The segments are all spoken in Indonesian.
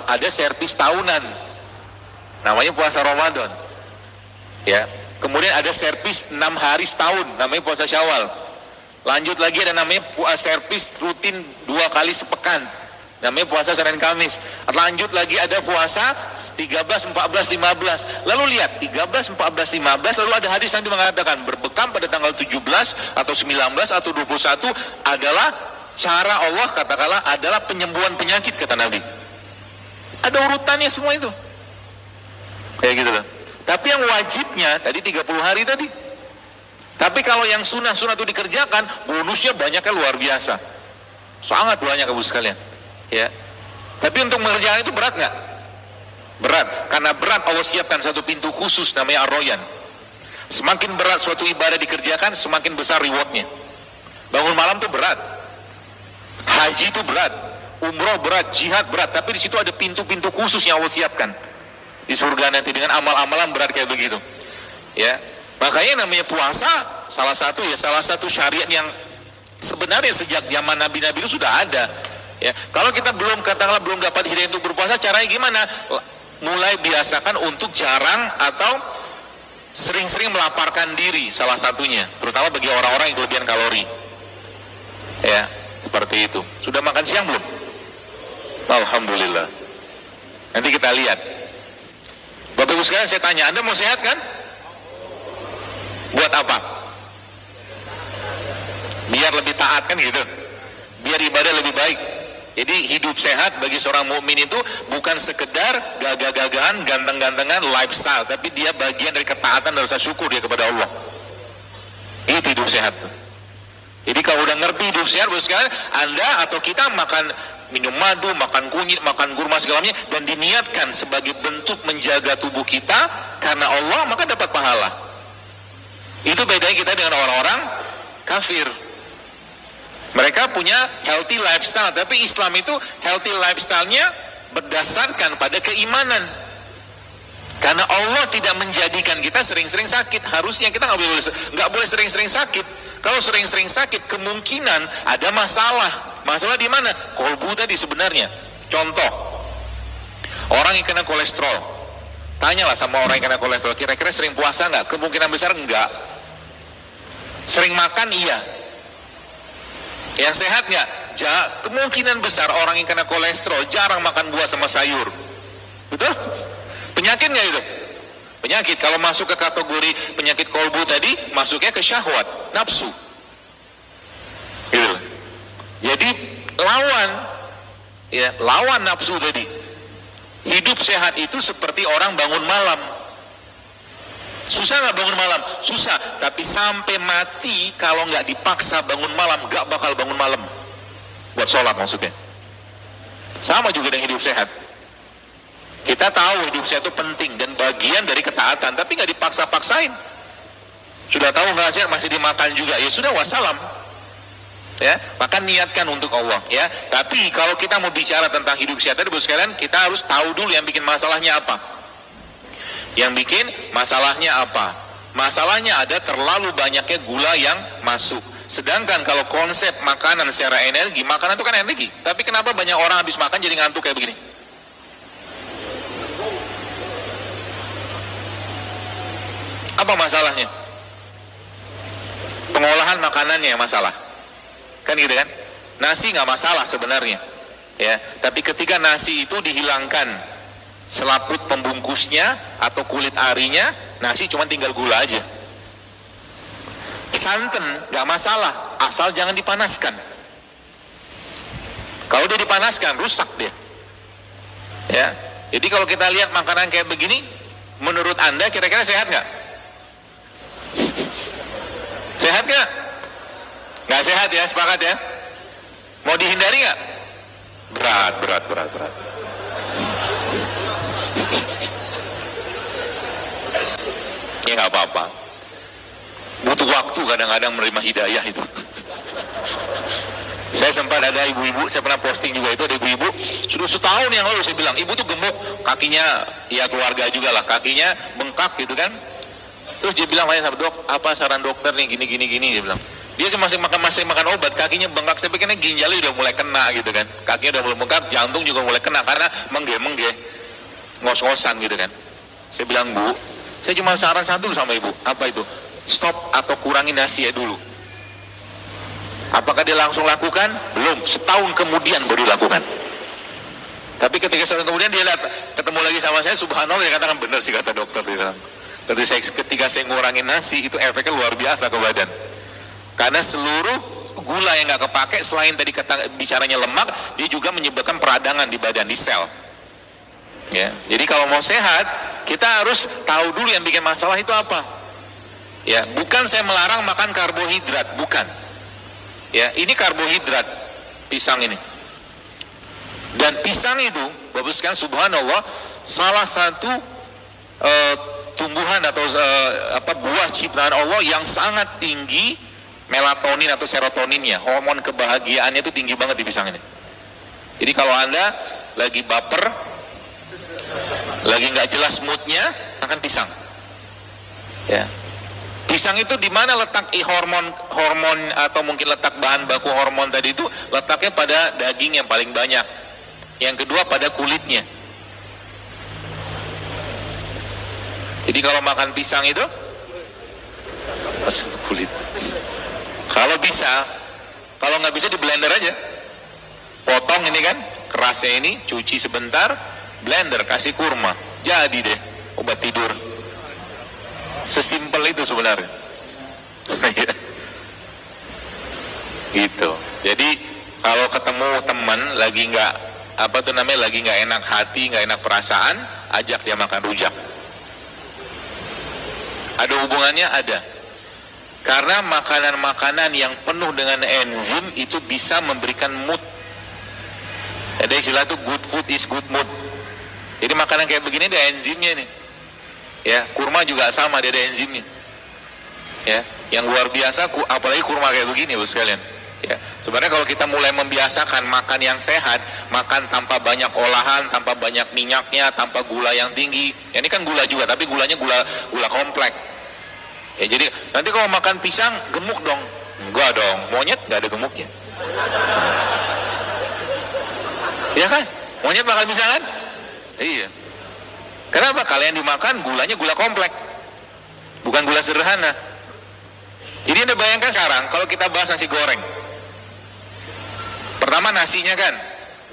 ada servis tahunan, namanya puasa Ramadan. Ya, kemudian ada servis 6 hari setahun, namanya puasa Syawal. Lanjut lagi ada namanya servis rutin 2 kali sepekan, namanya puasa Senin Kamis. Lanjut lagi ada puasa 13, 14, 15. Lalu lihat 13, 14, 15, lalu ada hadis Nabi mengatakan berbekam pada tanggal 17 atau 19 atau 21 adalah cara Allah, katakanlah adalah penyembuhan penyakit, kata Nabi. Ada urutannya semua itu. Kayak gitu loh. Tapi yang wajibnya tadi 30 hari tadi. Tapi kalau yang sunnah-sunnah itu dikerjakan, bonusnya banyaknya luar biasa. Sangat banyak, Ibu sekalian. Ya. Tapi untuk mengerjakan itu berat nggak? Berat. Karena berat, Allah siapkan satu pintu khusus namanya Ar-Royan. Semakin berat suatu ibadah dikerjakan, semakin besar rewardnya. Bangun malam itu berat. Haji itu berat. Umroh berat, jihad berat. Tapi di situ ada pintu-pintu khusus yang Allah siapkan di surga nanti dengan amal-amalan berat kayak begitu. Ya. Makanya namanya puasa salah satu syariat yang sebenarnya sejak zaman nabi-nabi itu sudah ada. Ya, kalau kita belum katakanlah belum dapat hidayah untuk berpuasa, caranya gimana? Mulai biasakan untuk jarang atau sering-sering melaparkan diri, salah satunya, terutama bagi orang-orang yang kelebihan kalori. Ya, seperti itu. Sudah makan siang belum? Alhamdulillah. Nanti kita lihat. Bapak Ibu sekalian, saya tanya, Anda mau sehat kan? Buat apa? Biar lebih taat kan gitu. Biar ibadah lebih baik. Jadi hidup sehat bagi seorang mukmin itu bukan sekedar gagah-gagahan, ganteng-gantengan, lifestyle, tapi dia bagian dari ketaatan dan rasa syukur dia kepada Allah. Itu hidup sehat. Jadi kalau udah ngerti hidup sehat, Bapak sekalian, Anda atau kita makan minum madu, makan kunyit, makan kurma segalanya, dan diniatkan sebagai bentuk menjaga tubuh kita karena Allah, maka dapat pahala. Itu bedanya kita dengan orang-orang kafir. Mereka punya healthy lifestyle, tapi Islam itu healthy lifestyle-nya berdasarkan pada keimanan. Karena Allah tidak menjadikan kita sering-sering sakit. Harusnya kita nggak boleh sering-sering sakit. Kalau sering-sering sakit, kemungkinan ada masalah. Masalah di mana? Kolbu tadi sebenarnya. Contoh, orang yang kena kolesterol. Tanyalah sama orang yang kena kolesterol, kira-kira sering puasa nggak? Kemungkinan besar enggak. Sering makan iya. Yang sehat nggak? Kemungkinan besar orang yang kena kolesterol jarang makan buah sama sayur. Betul? Penyakit nggak itu? Penyakit. Kalau masuk ke kategori penyakit kolbu tadi, masuknya ke syahwat, nafsu. Gitu. Jadi lawan nafsu tadi. Hidup sehat itu seperti orang bangun malam. Susah nggak bangun malam? Susah. Tapi sampai mati kalau nggak dipaksa bangun malam, nggak bakal bangun malam. Buat sholat maksudnya. Sama juga dengan hidup sehat. Kita tahu hidup sehat itu penting dan bagian dari ketaatan, tapi nggak dipaksa-paksain. Sudah tahu nggak sehat masih dimakan juga, ya sudah wassalam. Ya, maka niatkan untuk Allah. Ya, tapi kalau kita mau bicara tentang hidup sehat tadi, Bapak sekalian, kita harus tahu dulu yang bikin masalahnya apa. Yang bikin masalahnya apa? Masalahnya ada terlalu banyaknya gula yang masuk. Sedangkan kalau konsep makanan secara energi, makanan itu kan energi. Tapi kenapa banyak orang habis makan jadi ngantuk kayak begini? Apa masalahnya? Pengolahan makanannya yang masalah. Kan gitu kan? Nasi nggak masalah sebenarnya. Ya, tapi ketika nasi itu dihilangkan selaput pembungkusnya atau kulit arinya, nasi cuma tinggal gula aja. Santan nggak masalah, asal jangan dipanaskan. Kalau dia dipanaskan, rusak dia. Ya, jadi kalau kita lihat makanan kayak begini, menurut Anda kira-kira sehat nggak? Sehat nggak? Nggak sehat ya, sepakat ya? Mau dihindari nggak? Berat. Ya nggak apa-apa. Butuh waktu kadang-kadang menerima hidayah itu. Saya sempat ada ibu-ibu, saya pernah posting juga itu, ada ibu-ibu sudah setahun yang lalu saya bilang, ibu tuh gemuk, kakinya ya keluarga juga lah, kakinya bengkak gitu kan. Terus dia bilang, "Dok, apa saran dokter nih gini," dia bilang. Dia masih makan obat, kakinya bengkak. Saya pikirnya ginjalnya udah mulai kena gitu kan. Kakinya udah mulai bengkak, jantung juga mulai kena karena menggeh-menggeh, ngos-ngosan gitu kan. Saya bilang, Bu, saya cuma saran satu sama ibu. Apa itu? Stop atau kurangi nasi ya dulu. Apakah dia langsung lakukan? Belum. Setahun kemudian baru dilakukan. Tapi ketika setahun kemudian dia lihat, ketemu lagi sama saya, subhanallah, dia katakan benar sih kata dokter. Ketika saya ngurangin nasi, itu efeknya luar biasa ke badan. Karena seluruh gula yang nggak kepake, selain tadi bicaranya lemak, dia juga menyebabkan peradangan di badan, di sel. Ya, jadi kalau mau sehat, kita harus tahu dulu yang bikin masalah itu apa. Ya, bukan saya melarang makan karbohidrat, bukan. Ya, ini karbohidrat, pisang ini. Dan pisang itu, Bapak sekalian, subhanallah, salah satu tumbuhan atau buah ciptaan Allah yang sangat tinggi melatonin atau serotoninnya, hormon kebahagiaannya itu tinggi banget di pisang ini. Jadi kalau Anda lagi baper, lagi nggak jelas moodnya, makan pisang. Ya. Pisang itu di mana letak hormon atau mungkin letak bahan baku hormon tadi itu, letaknya pada daging yang paling banyak. Yang kedua pada kulitnya. Jadi kalau makan pisang itu masuk kulit. Kalau bisa, kalau nggak bisa di blender aja. Potong ini kan, kerasnya ini, cuci sebentar, blender, kasih kurma. Jadi deh, obat tidur. Sesimpel itu sebenarnya. Gitu. Jadi kalau ketemu teman lagi lagi nggak enak hati, nggak enak perasaan, ajak dia makan rujak. Ada hubungannya? Ada. Karena makanan-makanan yang penuh dengan enzim itu bisa memberikan mood. Ada istilah itu good food is good mood. Jadi makanan kayak begini ada enzimnya nih. Ya, kurma juga sama, dia ada enzimnya. Ya, yang luar biasa, apalagi kurma kayak begini, Bos sekalian. Ya, sebenarnya kalau kita mulai membiasakan makan yang sehat, makan tanpa banyak olahan, tanpa banyak minyaknya, tanpa gula yang tinggi. Ya, ini kan gula juga, tapi gulanya gula kompleks. Ya, jadi nanti kalau makan pisang gemuk dong. Enggak dong, monyet nggak ada gemuknya. Ya kan? Monyet makan pisang kan? Iya. Kenapa? Kalian dimakan gulanya gula kompleks, bukan gula sederhana. Jadi Anda bayangkan sekarang kalau kita bahas nasi goreng. Pertama nasinya kan,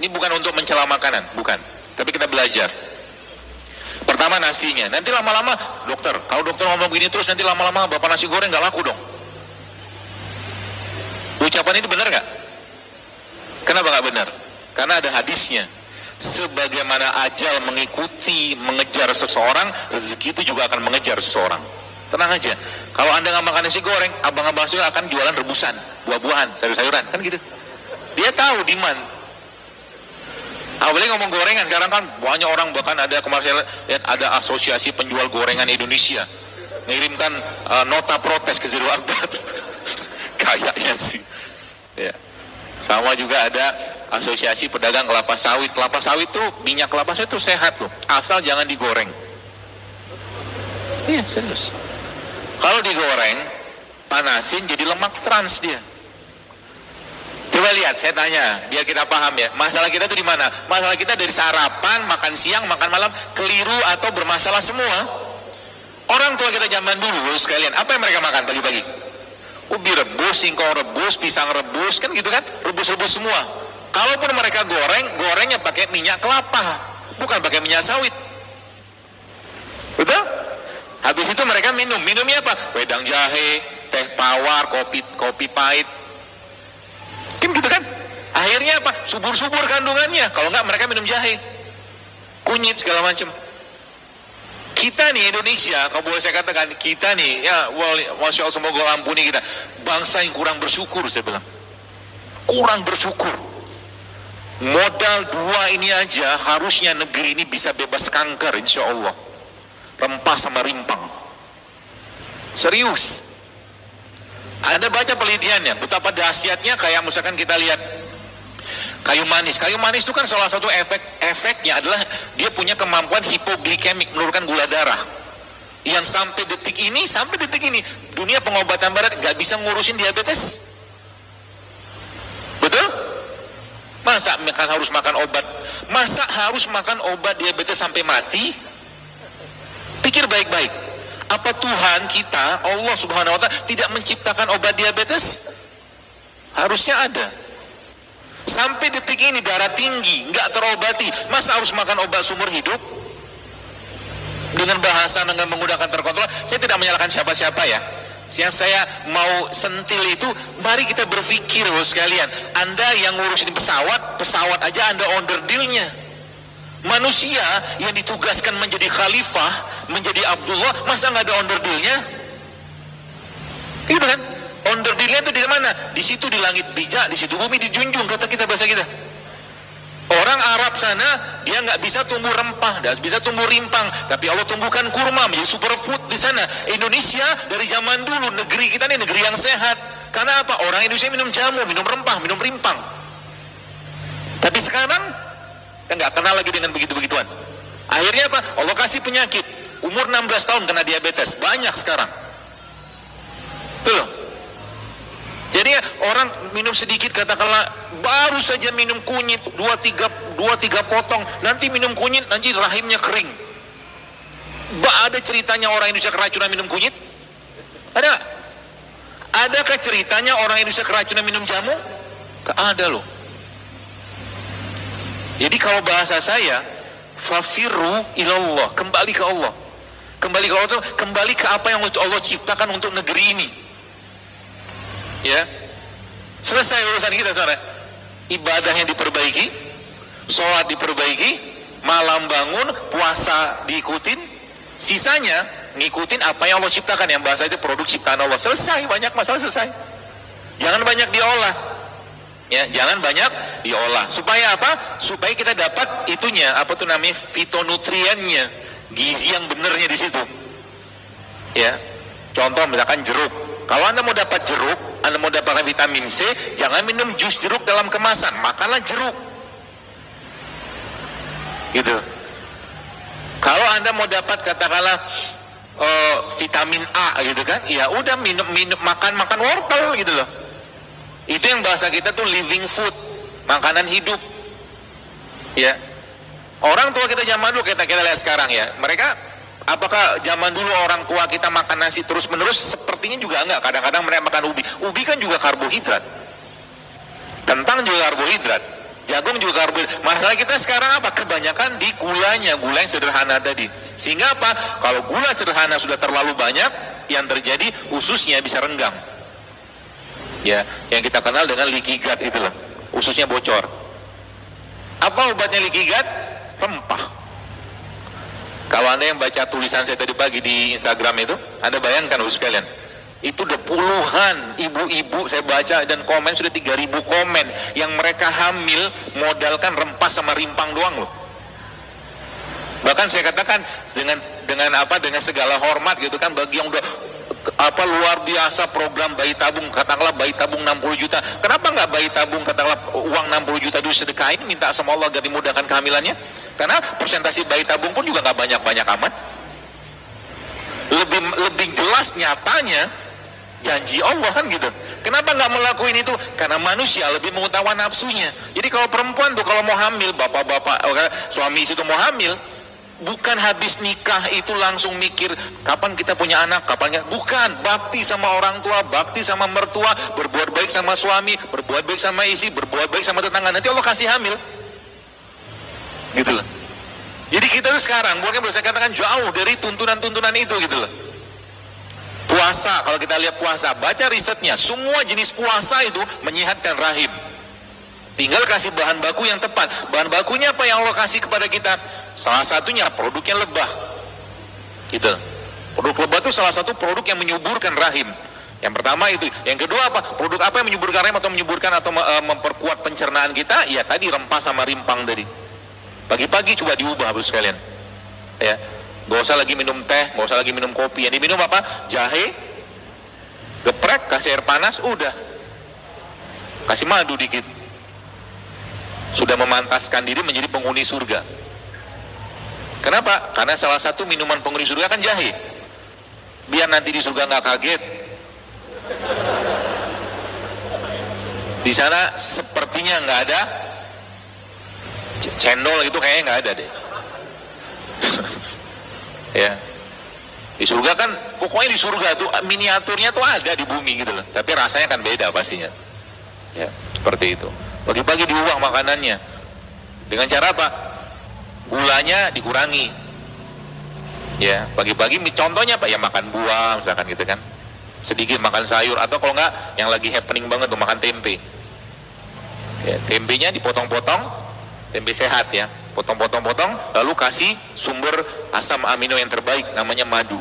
ini bukan untuk mencela makanan, bukan. Tapi kita belajar. Pertama nasinya, nanti lama-lama dokter, kalau dokter ngomong gini terus nanti lama-lama bapak nasi goreng nggak laku dong. Ucapan itu benar nggak? Kenapa nggak benar? Karena ada hadisnya. Sebagaimana ajal mengejar seseorang, rezeki itu juga akan mengejar seseorang. Tenang aja. Kalau Anda nggak makan nasi goreng, abang-abang nasi akan jualan rebusan, buah-buahan, sayur-sayuran, kan gitu. Dia tahu demand. Apalagi ngomong gorengan, sekarang kan banyak orang, bahkan ada kemarin lihat ada asosiasi penjual gorengan Indonesia ngirimkan nota protes ke Zero Akbar. Kayaknya sih. Ya. Sama juga ada asosiasi pedagang kelapa sawit. Kelapa sawit tuh, minyak kelapa sawit tuh sehat loh, asal jangan digoreng. Iya, serius. Kalau digoreng, panasin jadi lemak trans dia. Coba lihat, saya tanya, biar kita paham ya. Masalah kita tuh di mana? Masalah kita dari sarapan, makan siang, makan malam, keliru atau bermasalah semua. Orang tua kita zaman dulu sekalian, apa yang mereka makan pagi-pagi? Ubi rebus, singkong rebus, pisang rebus, kan gitu kan? Rebus-rebus semua. Kalaupun mereka gorengnya pakai minyak kelapa, bukan pakai minyak sawit. Betul? Habis itu mereka minumnya apa? Wedang jahe, teh pawar, kopi pahit. Kan gitu kan? Akhirnya apa? Subur-subur kandungannya. Kalau enggak mereka minum jahe, kunyit segala macam. Kita nih Indonesia, kalau boleh saya katakan, kita nih, ya Masya Allah, semoga Allah ampuni kita, bangsa yang kurang bersyukur, saya bilang. Kurang bersyukur. Modal dua ini aja, harusnya negeri ini bisa bebas kanker, insya Allah. Rempah sama rimpang. Serius. Anda baca penelitiannya, betapa dahsyatnya, kayak misalkan kita lihat kayu manis. Kayu manis itu kan salah satu efeknya adalah dia punya kemampuan hipoglikemik, menurunkan gula darah. Yang sampai detik ini dunia pengobatan barat nggak bisa ngurusin diabetes. Betul? Masa harus makan obat? Masa harus makan obat diabetes sampai mati? Pikir baik-baik. Apa Tuhan kita, Allah Subhanahu wa Ta'ala, tidak menciptakan obat diabetes? Harusnya ada. Sampai detik ini darah tinggi, nggak terobati, masa harus makan obat seumur hidup? Dengan bahasa, dengan menggunakan terkontrol. Saya tidak menyalahkan siapa-siapa ya. Yang saya mau sentil itu, mari kita berpikir loh sekalian. Anda yang ngurusin pesawat aja Anda onderdilnya. Manusia yang ditugaskan menjadi khalifah, menjadi Abdullah, masa nggak ada onderdilnya? Gitu kan? Onderdilnya itu di mana? Di situ di langit bijak, di situ bumi dijunjung, kata kita, bahasa kita. Orang Arab sana, dia nggak bisa tumbuh rempah, nggak bisa tumbuh rimpang, tapi Allah tumbuhkan kurma menjadi superfood di sana. Indonesia dari zaman dulu, negeri kita ini negeri yang sehat. Karena apa? Orang Indonesia minum jamu, minum rempah, minum rimpang. Tapi sekarang kita nggak kenal lagi dengan begitu-begituan. Akhirnya apa? Allah kasih penyakit. Umur 16 tahun kena diabetes, banyak sekarang. Tuh loh. Jadi orang minum sedikit, katakanlah baru saja minum kunyit 2-3 potong, nanti minum kunyit nanti rahimnya kering. Ada ceritanya orang Indonesia keracunan minum kunyit? Ada gak? Adakah ceritanya orang Indonesia keracunan minum jamu? Gak ada loh. Jadi kalau bahasa saya, fafirru ilallah, kembali ke Allah. Kembali ke Allah itu kembali ke apa yang Allah ciptakan untuk negeri ini. Ya, selesai urusan kita saudara. Ibadahnya diperbaiki, sholat diperbaiki, malam bangun, puasa diikutin, sisanya ngikutin apa yang Allah ciptakan, yang bahasa itu produk ciptaan Allah. Selesai, banyak masalah selesai. Jangan banyak diolah, ya, jangan banyak diolah. Supaya apa? Supaya kita dapat itunya, apa tuh namanya, fitonutriennya, gizi yang benernya di situ. Ya, contoh misalkan jeruk. Kalau Anda mau dapat jeruk, Anda mau dapatkan vitamin C, jangan minum jus jeruk dalam kemasan, makanlah jeruk. Gitu. Kalau Anda mau dapat katakanlah vitamin A gitu kan, ya udah minum makan wortel gitu loh. Itu yang bahasa kita tuh living food, makanan hidup. Ya. Orang tua kita zaman dulu, kita lihat sekarang ya, mereka, apakah zaman dulu orang tua kita makan nasi terus menerus? Sepertinya juga enggak. Kadang-kadang mereka makan ubi. Ubi kan juga karbohidrat. Kentang juga karbohidrat. Jagung juga karbohidrat. Masalah kita sekarang apa? Kebanyakan di gulanya, gula yang sederhana tadi. Sehingga apa? Kalau gula sederhana sudah terlalu banyak, yang terjadi ususnya bisa renggang. Ya, yang kita kenal dengan leaky gut itu loh. Ususnya bocor. Apa obatnya leaky gut? Rempah. Kalau Anda yang baca tulisan saya tadi pagi di Instagram itu, Anda bayangkan loh sekalian, itu udah puluhan ibu-ibu saya baca dan komen, sudah 3.000 komen yang mereka hamil modalkan rempah sama rimpang doang loh. Bahkan saya katakan dengan segala hormat gitu kan, bagi yang udah luar biasa program bayi tabung, katakanlah bayi tabung 60 juta. Kenapa nggak bayi tabung katakanlah uang 60 juta dulu sedekahin, minta sama Allah agar dimudahkan kehamilannya? Karena persentase bayi tabung pun juga nggak banyak-banyak amat. Lebih jelas nyatanya janji Allah kan gitu. Kenapa nggak melakukan itu? Karena manusia lebih mengutamakan nafsunya. Jadi kalau perempuan tuh kalau mau hamil, bapak-bapak suami istri itu mau hamil, bukan habis nikah itu langsung mikir kapan kita punya anak, bukan. Bakti sama orang tua, bakti sama mertua, berbuat baik sama suami, berbuat baik sama istri, berbuat baik sama tetangga, nanti Allah kasih hamil. Gitu loh. Jadi kita tuh sekarang, bukan bisa katakan jauh dari tuntunan-tuntunan itu gitu loh. Puasa, kalau kita lihat puasa, baca risetnya, semua jenis puasa itu menyehatkan rahim. Tinggal kasih bahan baku yang tepat. Bahan bakunya apa yang Allah kasih kepada kita? Salah satunya produknya lebah. Gitu. Produk lebah itu salah satu produk yang menyuburkan rahim. Yang pertama itu. Yang kedua apa? Produk apa yang menyuburkan rahim atau menyuburkan atau memperkuat pencernaan kita? Ya tadi rempah sama rimpang tadi. Pagi-pagi coba diubah Bapak sekalian. Ya. Gak usah lagi minum teh, gak usah lagi minum kopi. Yang diminum apa? Jahe, geprek, kasih air panas, udah. Kasih madu dikit. Sudah memantaskan diri menjadi penghuni surga. Kenapa? Karena salah satu minuman penghuni surga kan jahe. Biar nanti di surga nggak kaget. Di sana sepertinya nggak ada cendol gitu, kayaknya nggak ada deh. Ya, di surga kan pokoknya di surga tuh miniaturnya tuh ada di bumi gitu loh, tapi rasanya kan beda pastinya. Ya, seperti itu. Bagi-bagi diubah makanannya dengan cara apa? Gulanya dikurangi. Ya, bagi-bagi. Contohnya apa? Ya makan buah misalkan gitu kan, sedikit makan sayur, atau kalau nggak yang lagi happening banget tuh makan tempe. Ya, tempenya dipotong-potong, tempe sehat ya, potong-potong-potong, lalu kasih sumber asam amino yang terbaik namanya madu.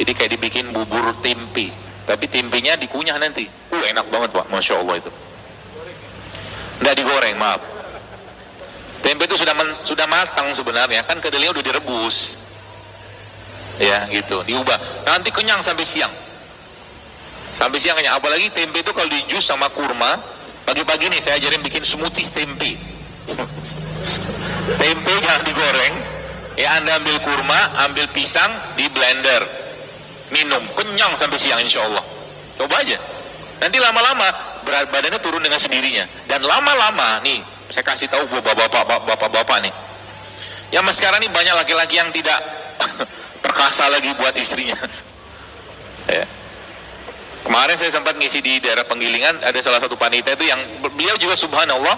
Jadi kayak dibikin bubur tempe, tapi tempenya dikunyah nanti. Enak banget Pak, Masya Allah itu. Nggak digoreng, maaf. Tempe itu sudah matang sebenarnya, kan kedelainya udah direbus. Ya gitu, diubah. Nanti kenyang sampai siang. Sampai siang kenyang. Apalagi tempe itu kalau di jus sama kurma, pagi-pagi nih saya ajarin bikin smoothies tempe. Tempe jangan digoreng. Ya Anda ambil kurma, ambil pisang, di blender. Minum, kenyang sampai siang insya Allah. Coba aja. Nanti lama-lama berat badannya turun dengan sendirinya. Dan lama-lama nih, saya kasih tahu buat bapak-bapak nih. Ya mas sekarang nih banyak laki-laki yang tidak perkasa lagi buat istrinya. Ya. Kemarin saya sempat ngisi di daerah Penggilingan, ada salah satu panitia itu yang beliau juga subhanallah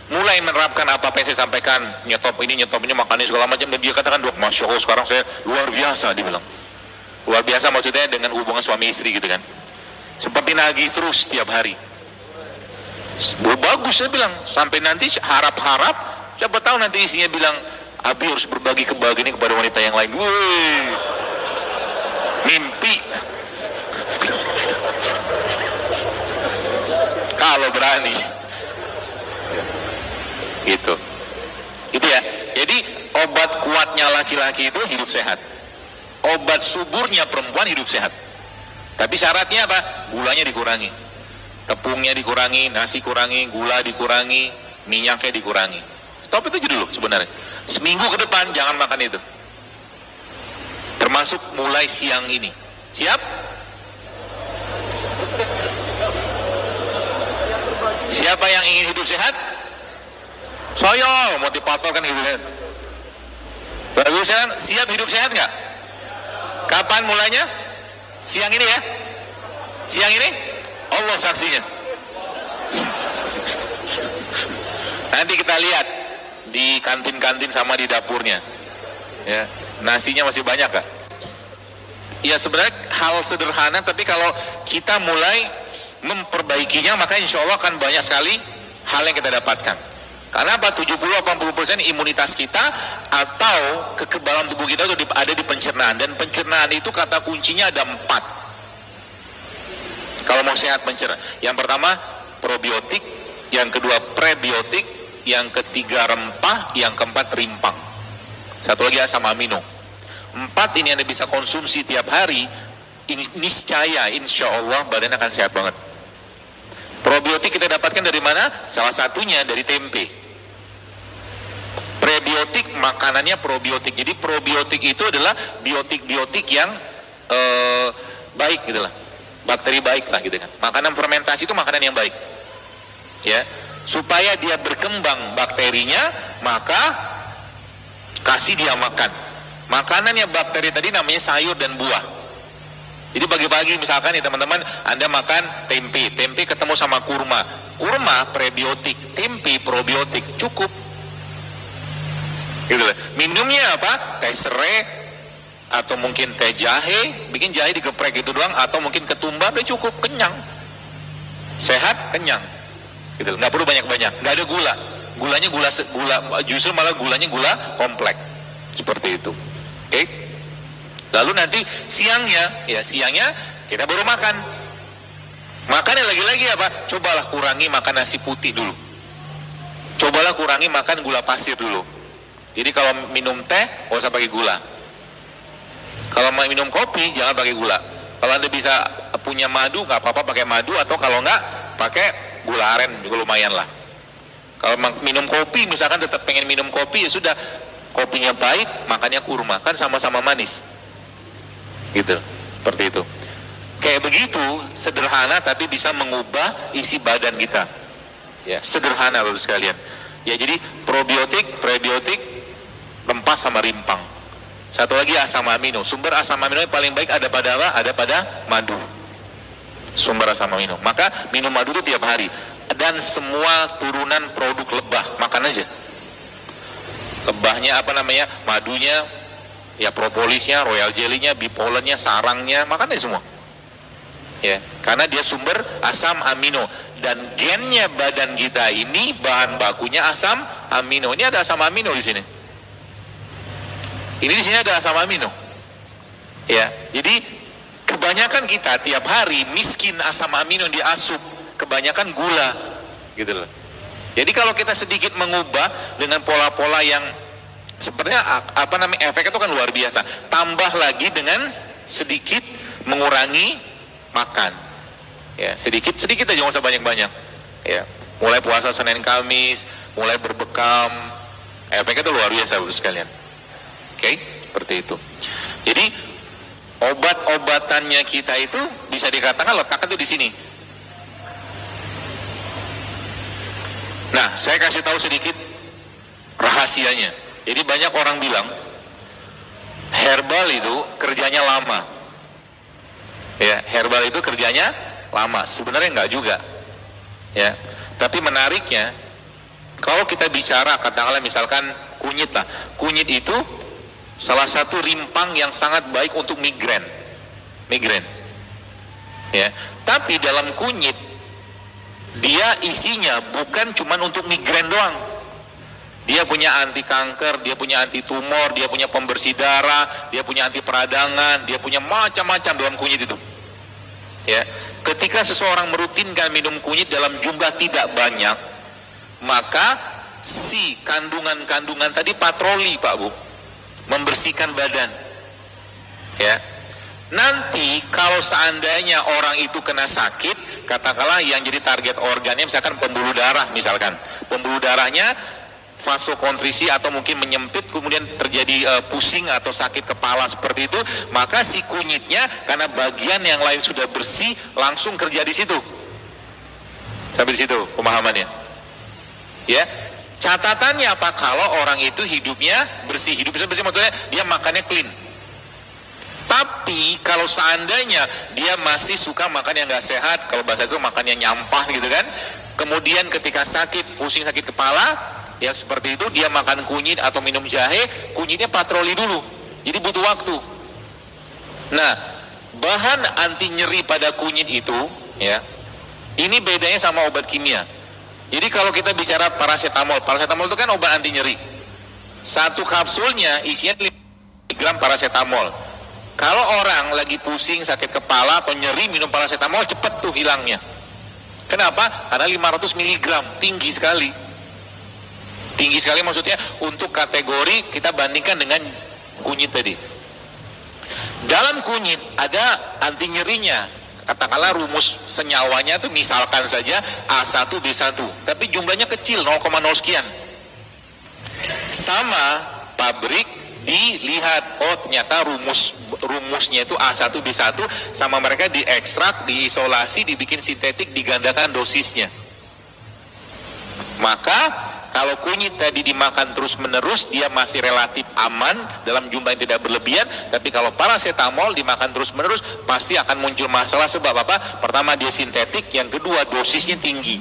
mulai menerapkan apa yang saya sampaikan, nyetop ini makan ini segala macam, dan dia katakan, dok Masya Allah sekarang saya luar biasa, dia bilang. Luar biasa maksudnya dengan hubungan suami istri gitu kan. Seperti nagih terus tiap hari. Bagus saya bilang, sampai nanti harap-harap siapa tahu nanti isinya bilang, Abi harus berbagi kebahagiaan ini kepada wanita yang lain. Woi, mimpi. Kalau berani. Gitu. Gitu ya. Jadi obat kuatnya laki-laki itu hidup sehat. Obat suburnya perempuan hidup sehat. Tapi syaratnya apa? Gulanya dikurangi, tepungnya dikurangi, nasi kurangi, gula dikurangi, minyaknya dikurangi. Stop itu dulu sebenarnya. Seminggu ke depan jangan makan itu. Termasuk mulai siang ini. Siap? Siapa yang ingin hidup sehat? Saya motivator kan gitu kan. Bagus sekarang siap hidup sehat nggak? Kapan mulainya? Siang ini ya? Siang ini? Allah saksinya. Nanti kita lihat di kantin-kantin sama di dapurnya. Ya, nasinya masih banyak Kak? Ya sebenarnya hal sederhana, tapi kalau kita mulai memperbaikinya maka insya Allah akan banyak sekali hal yang kita dapatkan. Karena apa? 70-80% imunitas kita atau kekebalan tubuh kita itu ada di pencernaan. Dan pencernaan itu kata kuncinya ada 4. Kalau mau sehat pencernaan. Yang pertama probiotik, yang kedua prebiotik, yang ketiga rempah, yang keempat rimpang. Satu lagi asam amino. 4 ini Anda bisa konsumsi tiap hari, niscaya insya Allah badan akan sehat banget. Probiotik kita dapatkan dari mana? Salah satunya dari tempe. Prebiotik makanannya probiotik. Jadi probiotik itu adalah biotik-biotik yang baik gitu lah. Bakteri baik lah gitu kan. Makanan fermentasi itu makanan yang baik. Ya, supaya dia berkembang bakterinya, maka kasih dia makan. Makanannya bakteri tadi namanya sayur dan buah. Jadi pagi-pagi misalkan nih teman-teman, Anda makan tempe, tempe ketemu sama kurma, kurma prebiotik, tempe probiotik, cukup. Gitu lah. Minumnya apa? Teh serai atau mungkin teh jahe, bikin jahe digeprek gitu doang, atau mungkin ketumbar, udah cukup, kenyang, sehat, kenyang. Gitu. Nggak perlu banyak-banyak, nggak ada gula. Gulanya gula, justru malah gulanya gula kompleks. Seperti itu. Oke? Lalu nanti siangnya, ya siangnya kita baru makan. Makannya lagi-lagi apa? Cobalah kurangi makan nasi putih dulu. Cobalah kurangi makan gula pasir dulu. Jadi kalau minum teh, nggak usah pakai gula. Kalau mau minum kopi, jangan pakai gula. Kalau Anda bisa punya madu, nggak apa-apa pakai madu, atau kalau nggak, pakai gula aren juga lumayan lah. Kalau minum kopi, misalkan tetap pengen minum kopi, ya sudah, kopinya pahit, makannya kurma, kan sama-sama manis. Gitu, seperti itu. Kayak begitu, sederhana tapi bisa mengubah isi badan kita. Ya, sederhana Bapak sekalian. Ya, jadi probiotik, prebiotik, rempah sama rimpang. Satu lagi asam amino. Sumber asam amino yang paling baik ada pada apa? Ada pada madu. Sumber asam amino. Maka minum madu itu tiap hari. Dan semua turunan produk lebah, makan aja. Lebahnya apa namanya? Madunya, ya propolisnya, royal jelly-nya, bipolennya, sarangnya, makan aja semua. Ya, karena dia sumber asam amino dan gennya badan kita ini bahan bakunya asam amino. Ini ada asam amino di sini. Ini di sini ada asam amino. Ya, jadi kebanyakan kita tiap hari miskin asam amino yang diasup, kebanyakan gula, gitu loh. Jadi kalau kita sedikit mengubah dengan pola-pola yang sebenarnya apa namanya efeknya itu kan luar biasa. Tambah lagi dengan sedikit mengurangi makan, ya sedikit aja, nggak usah banyak-banyak. Ya, mulai puasa Senin Kamis, mulai berbekam, efeknya itu luar biasa Bapak sekalian. Oke, seperti itu. Jadi obat-obatannya kita itu bisa dikatakan letakkan itu di sini. Nah, saya kasih tahu sedikit rahasianya. Jadi banyak orang bilang herbal itu kerjanya lama. Ya, herbal itu kerjanya lama. Sebenarnya enggak juga. Ya. Tapi menariknya, kalau kita bicara katakanlah misalkan kunyit lah. Kunyit itu salah satu rimpang yang sangat baik untuk migrain. Migrain. Ya. Tapi dalam kunyit dia isinya bukan cuma untuk migrain doang. Dia punya anti kanker, dia punya anti tumor, dia punya pembersih darah, dia punya anti peradangan, dia punya macam-macam dalam kunyit itu. Ya, ketika seseorang merutinkan minum kunyit dalam jumlah tidak banyak, maka si kandungan-kandungan tadi patroli Pak Bu, membersihkan badan. Ya, nanti kalau seandainya orang itu kena sakit, katakanlah yang jadi target organnya misalkan pembuluh darah misalkan, pembuluh darahnya vasokonstriksi atau mungkin menyempit, kemudian terjadi pusing atau sakit kepala seperti itu, maka si kunyitnya karena bagian yang lain sudah bersih langsung kerja di situ. Sampai di situ pemahamannya. Ya, catatannya apa? Kalau orang itu hidupnya bersih, hidupnya bersih maksudnya dia makannya clean. Tapi kalau seandainya dia masih suka makan yang nggak sehat, kalau bahasa itu makan yang nyampah gitu kan, kemudian ketika sakit, pusing sakit kepala, ya seperti itu dia makan kunyit atau minum jahe, kunyitnya patroli dulu, jadi butuh waktu. Nah, bahan anti nyeri pada kunyit itu, ya, ini bedanya sama obat kimia. Jadi kalau kita bicara paracetamol, paracetamol itu kan obat anti nyeri. Satu kapsulnya isinya 5 mg paracetamol. Kalau orang lagi pusing, sakit kepala atau nyeri minum paracetamol cepet tuh hilangnya. Kenapa? Karena 500 mg, tinggi sekali. Tinggi sekali maksudnya untuk kategori kita bandingkan dengan kunyit tadi. Dalam kunyit ada anti nyerinya. Katakanlah rumus senyawanya itu misalkan saja A1B1, tapi jumlahnya kecil 0,0 sekian. Sama pabrik dilihat, oh ternyata rumusnya itu A1B1, sama mereka diekstrak, diisolasi, dibikin sintetik, digandakan dosisnya. Maka kalau kunyit tadi dimakan terus-menerus, dia masih relatif aman dalam jumlah yang tidak berlebihan. Tapi kalau paracetamol dimakan terus-menerus, pasti akan muncul masalah. Sebab apa? Pertama dia sintetik, yang kedua dosisnya tinggi.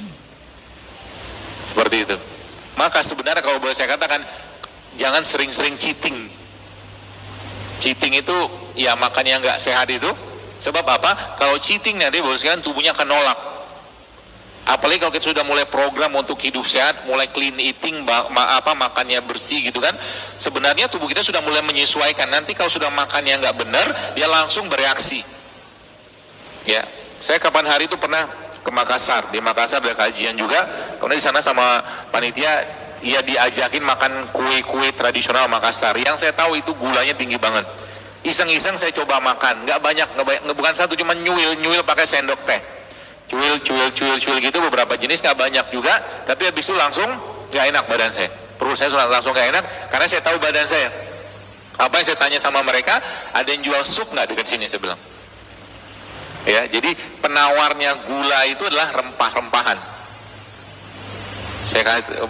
Seperti itu. Maka sebenarnya kalau boleh saya katakan, jangan sering-sering cheating. Cheating itu ya makan yang nggak sehat itu. Sebab apa? Kalau cheating nanti boleh sekalian tubuhnya akan nolak. Apalagi kalau kita sudah mulai program untuk hidup sehat, mulai clean eating, makannya bersih gitu kan, sebenarnya tubuh kita sudah mulai menyesuaikan. Nanti kalau sudah makannya nggak benar, dia langsung bereaksi. Ya, saya kapan hari itu pernah ke Makassar. Di Makassar ada kajian juga, kemudian di sana sama panitia, ya diajakin makan kue-kue tradisional Makassar. Yang saya tahu itu gulanya tinggi banget. Iseng-iseng saya coba makan, nggak banyak, bukan satu, cuma nyuil pakai sendok teh. Cuil gitu, beberapa jenis, nggak banyak juga, tapi habis itu langsung nggak enak badan saya, perut saya langsung nggak enak, karena saya tahu badan saya. Apa yang saya tanya sama mereka, ada yang jual sup nggak dekat sini, saya bilang. Ya, jadi penawarnya gula itu adalah rempah-rempahan.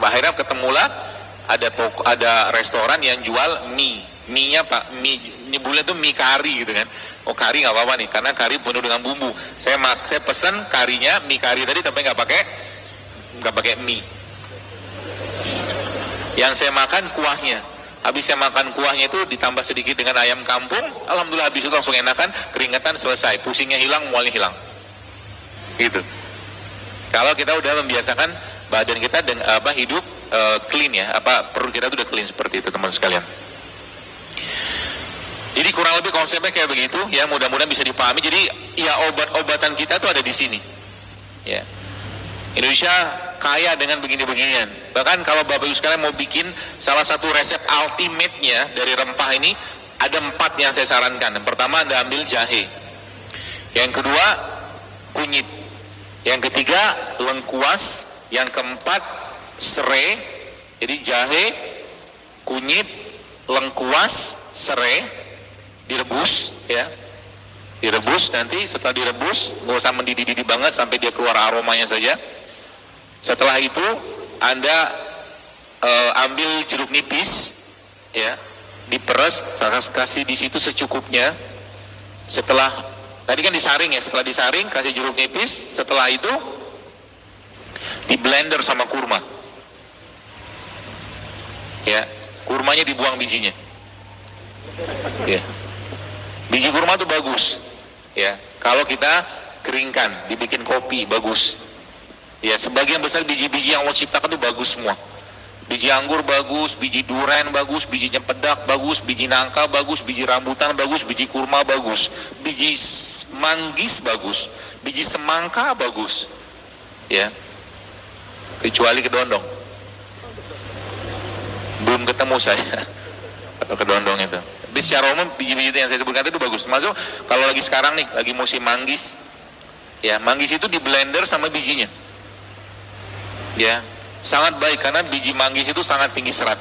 Akhirnya ketemulah ada toko, ada restoran yang jual mie-nya Pak, nyebutnya tuh mie kari gitu kan. Oh, kari nggak apa-apa nih, karena kari penuh dengan bumbu. Saya pesen karinya, mie kari tadi, tapi nggak pakai mie. Yang saya makan kuahnya. Habis saya makan kuahnya itu ditambah sedikit dengan ayam kampung, alhamdulillah habis itu langsung enakan, keringetan selesai, pusingnya hilang, mualnya hilang. Gitu. Kalau kita udah membiasakan badan kita dengan hidup clean ya, perut kita tuh udah clean seperti itu teman sekalian. Jadi kurang lebih konsepnya kayak begitu ya, mudah-mudahan bisa dipahami. Jadi ya obat-obatan kita tuh ada di sini. Ya. Indonesia kaya dengan begini-beginian. Bahkan kalau Bapak Ibu sekalian mau bikin salah satu resep ultimate-nya dari rempah ini, ada 4 yang saya sarankan. Yang pertama Anda ambil jahe. Yang kedua kunyit. Yang ketiga lengkuas. Yang keempat serai. Jadi jahe, kunyit, lengkuas, serai direbus ya. Direbus, nanti setelah direbus nggak usah mendidih-didih banget sampai dia keluar aromanya saja. Setelah itu Anda ambil jeruk nipis ya, diperes, kasih di situ secukupnya. Setelah tadi kan disaring ya, setelah disaring kasih jeruk nipis, setelah itu di blender sama kurma. Ya, kurmanya dibuang bijinya. Ya. Biji kurma itu bagus. Ya, kalau kita keringkan, dibikin kopi bagus. Ya, sebagian besar biji-biji yang Allah ciptakan itu bagus semua. Biji anggur bagus, biji durian bagus, biji cempedak bagus, biji nangka bagus, biji rambutan bagus, biji kurma bagus, biji manggis bagus, biji semangka bagus. Ya. Kecuali kedondong. Belum ketemu saya. Atau kedondong itu. Tapi secara umum biji-biji yang saya sebutkan itu bagus. Masuk kalau lagi sekarang nih, lagi musim manggis. Ya, manggis itu di blender sama bijinya. Ya, sangat baik karena biji manggis itu sangat tinggi serat.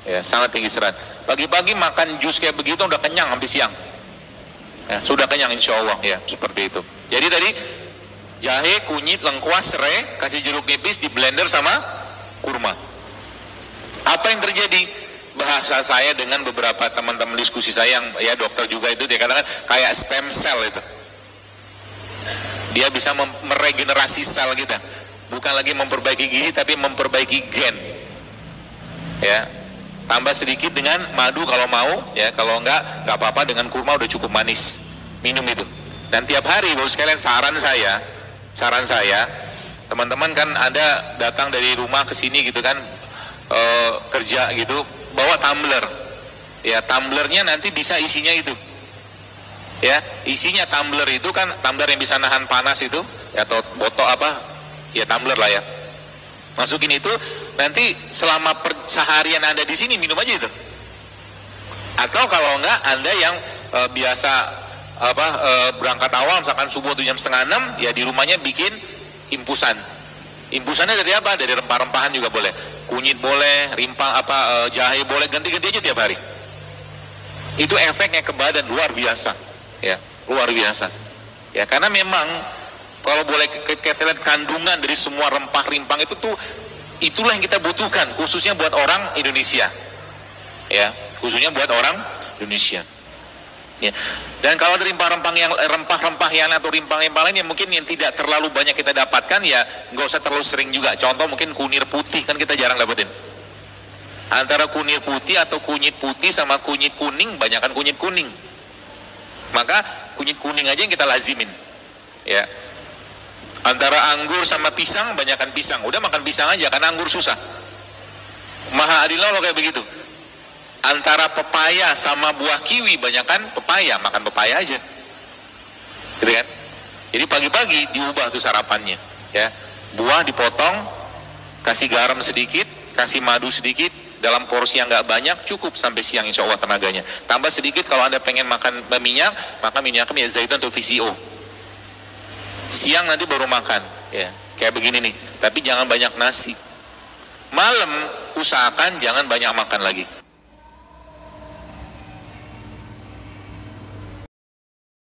Ya, sangat tinggi serat. Pagi-pagi makan jus kayak begitu udah kenyang sampai siang. Ya, sudah kenyang insya Allah ya, seperti itu. Jadi tadi jahe, kunyit, lengkuas, serai, kasih jeruk nipis di blender sama kurma. Apa yang terjadi? Bahasa saya dengan beberapa teman-teman diskusi saya yang ya dokter juga itu, dia katakan kayak stem cell itu. Dia bisa meregenerasi sel kita. Bukan lagi memperbaiki gizi tapi memperbaiki gen. Ya. Tambah sedikit dengan madu kalau mau, ya kalau enggak apa-apa, dengan kurma udah cukup manis. Minum itu. Dan tiap hari Bapak sekalian, saran saya, teman-teman kan ada datang dari rumah ke sini gitu kan, kerja gitu, bawa tumbler. Ya, tumblernya nanti bisa isinya itu. Ya, isinya tumbler itu kan tumbler yang bisa nahan panas itu, ya, atau botol ya tumbler lah ya. Masukin itu, nanti selama seharian Anda di sini minum aja itu. Atau kalau enggak Anda yang biasa berangkat awal misalkan subuh tuh jam 5:30, ya di rumahnya bikin impusan. Impusannya dari apa? Dari rempah-rempahan juga boleh. Kunyit boleh, jahe boleh, ganti-ganti aja tiap hari. Itu efeknya ke badan luar biasa. Ya, luar biasa. Ya, karena memang kalau boleh kita lihat kandungan dari semua rempah-rimpang itu tuh, itulah yang kita butuhkan khususnya buat orang Indonesia. Ya, khususnya buat orang Indonesia. Ya. Dan kalau dari rempah-rempah yang atau rempah-rempah lain yang mungkin yang tidak terlalu banyak kita dapatkan, ya nggak usah terlalu sering juga. Contoh mungkin kunir putih kan kita jarang dapetin. Antara kunir putih atau kunyit putih sama kunyit kuning, banyakkan kunyit kuning. Maka kunyit kuning aja yang kita lazimin. Ya. Antara anggur sama pisang, banyakkan pisang. Udah makan pisang aja karena anggur susah. Maha adil Allah kayak begitu. Antara pepaya sama buah kiwi, banyakkan pepaya, makan pepaya aja. Gitu kan? Jadi pagi-pagi diubah tuh sarapannya, ya. Buah dipotong, kasih garam sedikit, kasih madu sedikit, dalam porsi yang nggak banyak, cukup sampai siang insya Allah tenaganya. Tambah sedikit kalau Anda pengen makan minyak, maka minyaknya minyak zaitun atau VCO. Siang nanti baru makan, ya. Kayak begini nih. Tapi jangan banyak nasi. Malam usahakan jangan banyak makan lagi.